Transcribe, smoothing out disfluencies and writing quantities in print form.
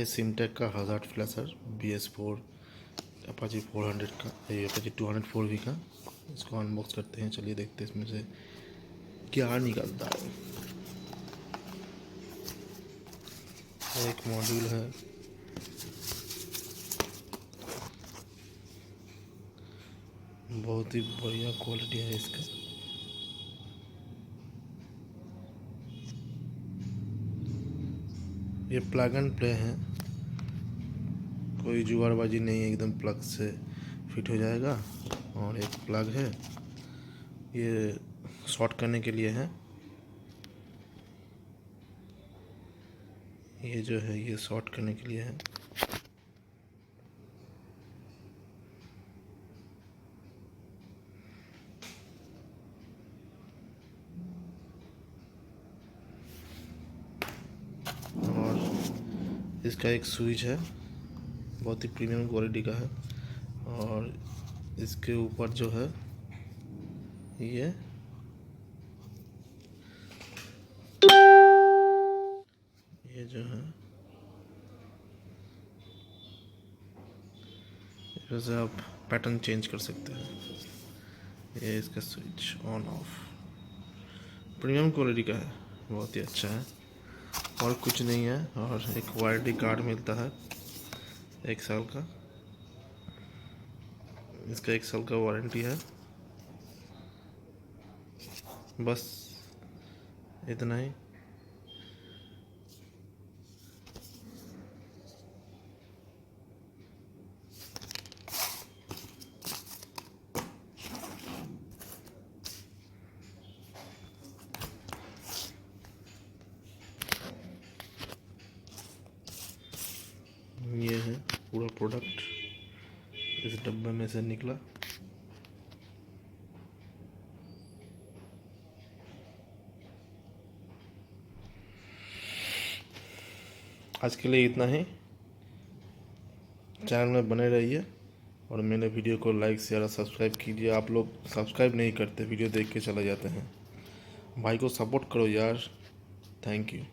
है सिमटेक का hazard flasher BS4 Apache 400 का, ये अपाची 204 का। इसको अनबॉक्स करते हैं, चलिए देखते हैं इसमें से क्या निकलता है। एक मॉड्यूल है, बहुत ही बढ़िया क्वालिटी है इसका। ये प्लग एंड प्ले है, कोई जुगाड़बाजी नहीं है, एकदम प्लग से फिट हो जाएगा। और एक प्लग है, ये शॉर्ट करने के लिए है। ये जो है ये शॉर्ट करने के लिए है। और इसका एक स्विच है, बहुत ही प्रीमियम क्वालिटी का है। और इसके ऊपर जो है ये जो है जैसे आप पैटर्न चेंज कर सकते हैं। ये इसका switch on off premium quality का है, बहुत ही अच्छा है। और कुछ नहीं है। और एक वारंटी कार्ड मिलता है 1 साल का, इसका 1 साल का वारंटी है। बस इतना ही। ये है पूरा प्रोडक्ट इस डब्बे में से निकला। आज के लिए इतना ही। चैनल में बने रहिए और मेरे वीडियो को लाइक शेयर और सब्सक्राइब कीजिए। आप लोग सब्सक्राइब नहीं करते, वीडियो देख के चले जाते हैं। भाई को सपोर्ट करो यार। Thank you.